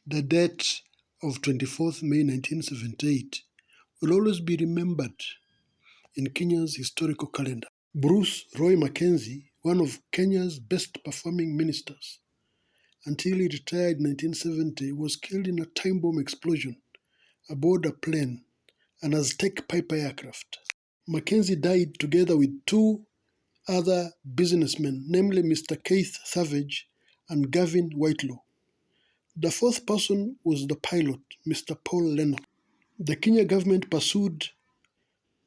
The date of 24th May 1978 will always be remembered in Kenya's historical calendar. Bruce Roy McKenzie, one of Kenya's best performing ministers, until he retired in 1970, was killed in a time bomb explosion aboard a plane, an Aztec Piper aircraft. Mackenzie died together with two other businessmen, namely Mr. Keith Savage and Gavin Whitelaw. The fourth person was the pilot, Mr. Paul Lennox. The Kenya government pursued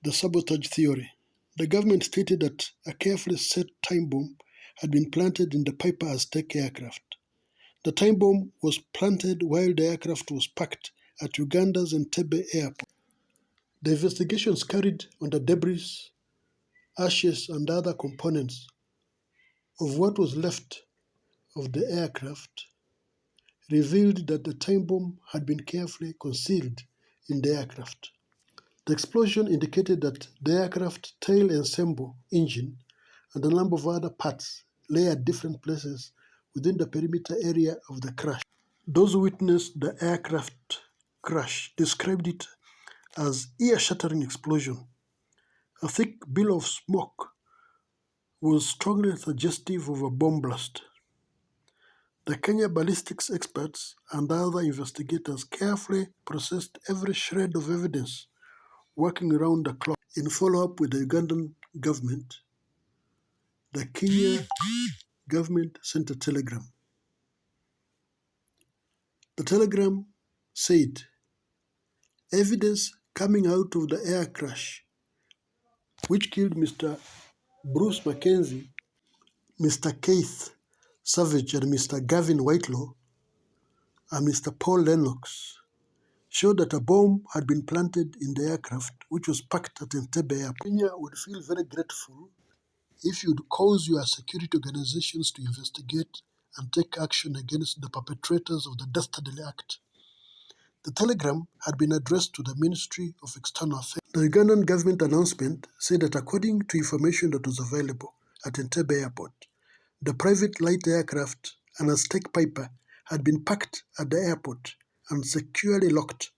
the sabotage theory. The government stated that a carefully set time bomb had been planted in the Piper Aztec aircraft. The time bomb was planted while the aircraft was parked at Uganda's Entebbe airport. The investigations carried on the debris, ashes, and other components of what was left of the aircraft revealed that the time bomb had been carefully concealed in the aircraft. The explosion indicated that the aircraft tail ensemble, engine, and a number of other parts lay at different places within the perimeter area of the crash. Those who witnessed the aircraft crash described it as ear-shattering explosion. A thick bill of smoke was strongly suggestive of a bomb blast. The Kenya ballistics experts and other investigators carefully processed every shred of evidence, working around the clock. In follow-up with the Ugandan government, the Kenya government sent a telegram. The telegram said, evidence coming out of the air crash, which killed Mr. Bruce McKenzie, Mr. Keith Savage, and Mr. Gavin Whitelaw, and Mr. Paul Lennox, showed that a bomb had been planted in the aircraft, which was parked at Entebbe Airport. Kenya would feel very grateful if you'd cause your security organizations to investigate and take action against the perpetrators of the dastardly act. The telegram had been addressed to the Ministry of External Affairs. The Ugandan government announcement said that according to information that was available at Entebbe Airport, the private light aircraft, an Aztec Piper, had been parked at the airport and securely locked,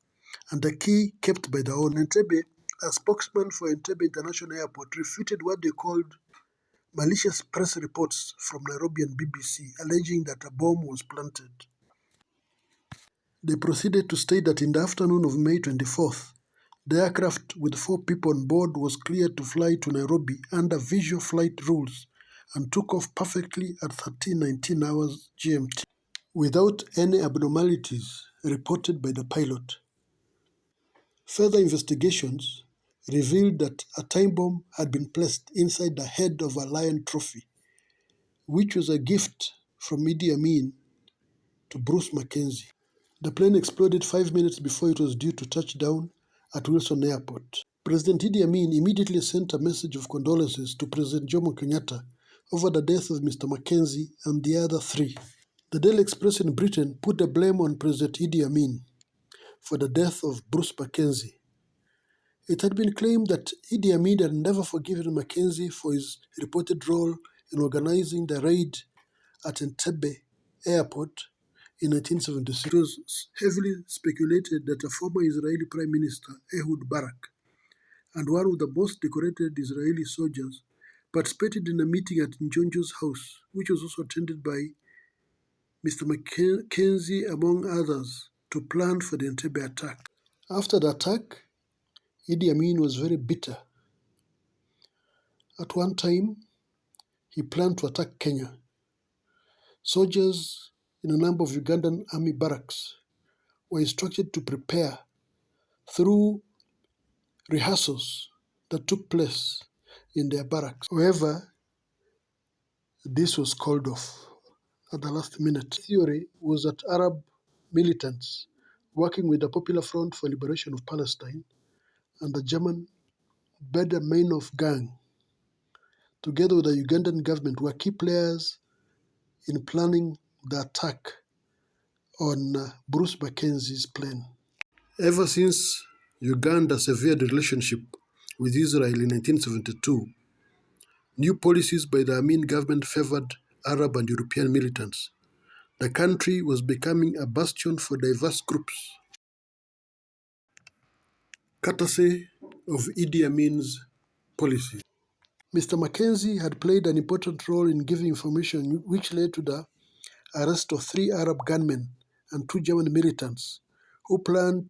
and the key kept by the owner. Entebbe, a spokesman for Entebbe International Airport, refuted what they called malicious press reports from Nairobi and BBC, alleging that a bomb was planted. They proceeded to state that in the afternoon of May 24th, the aircraft with 4 people on board was cleared to fly to Nairobi under visual flight rules and took off perfectly at 13:19 hours GMT, without any abnormalities reported by the pilot. Further investigations revealed that a time bomb had been placed inside the head of a lion trophy, which was a gift from Idi Amin to Bruce McKenzie. The plane exploded 5 minutes before it was due to touch down at Wilson Airport. President Idi Amin immediately sent a message of condolences to President Jomo Kenyatta over the death of Mr. McKenzie and the other 3. The Daily Express in Britain put the blame on President Idi Amin for the death of Bruce McKenzie. It had been claimed that Idi Amin had never forgiven McKenzie for his reported role in organizing the raid at Entebbe Airport in 1976. It was heavily speculated that a former Israeli Prime Minister, Ehud Barak, and one of the most decorated Israeli soldiers, participated in a meeting at Njonjo's house, which was also attended by Mr. McKenzie, among others, to plan for the Entebbe attack. After the attack, Idi Amin was very bitter. At one time, he planned to attack Kenya. Soldiers in a number of Ugandan army barracks were instructed to prepare through rehearsals that took place in their barracks. However, this was called off at the last minute. The theory was that Arab militants working with the Popular Front for Liberation of Palestine and the German Baader Meinhof gang, together with the Ugandan government, were key players in planning the attack on Bruce McKenzie's plane. Ever since Uganda severed relationship with Israel in 1972, new policies by the Amin government favored Arab and European militants the country was becoming a bastion for diverse groups, courtesy of Idi Amin's policies. Mr. Mackenzie had played an important role in giving information which led to the arrest of 3 Arab gunmen and 2 German militants who planned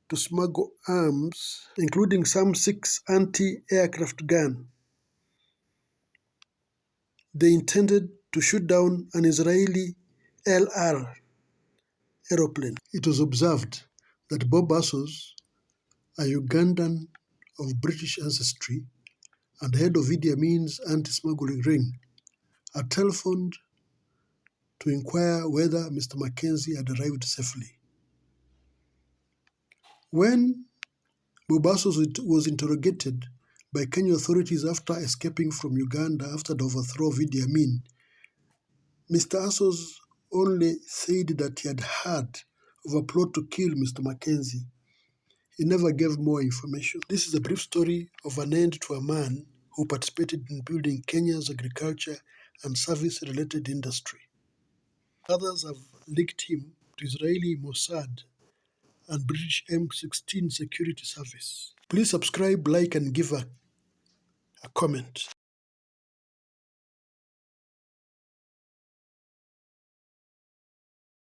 to smuggle arms, including some 6 anti-aircraft guns. They intended to shoot down an Israeli LR aeroplane. It was observed that Bob Assos, a Ugandan of British ancestry and head of Idi Amin's anti-smuggling ring, had telephoned to inquire whether Mr. Mackenzie had arrived safely. When Bob Assos was interrogated by Kenyan authorities after escaping from Uganda after the overthrow of Idi Amin, Mr. Assos only said that he had heard of a plot to kill Mr. Mackenzie. He never gave more information. This is a brief story of an end to a man who participated in building Kenya's agriculture and service-related industry. Others have linked him to Israeli Mossad and British M16 security service. Please subscribe, like, and give a comment.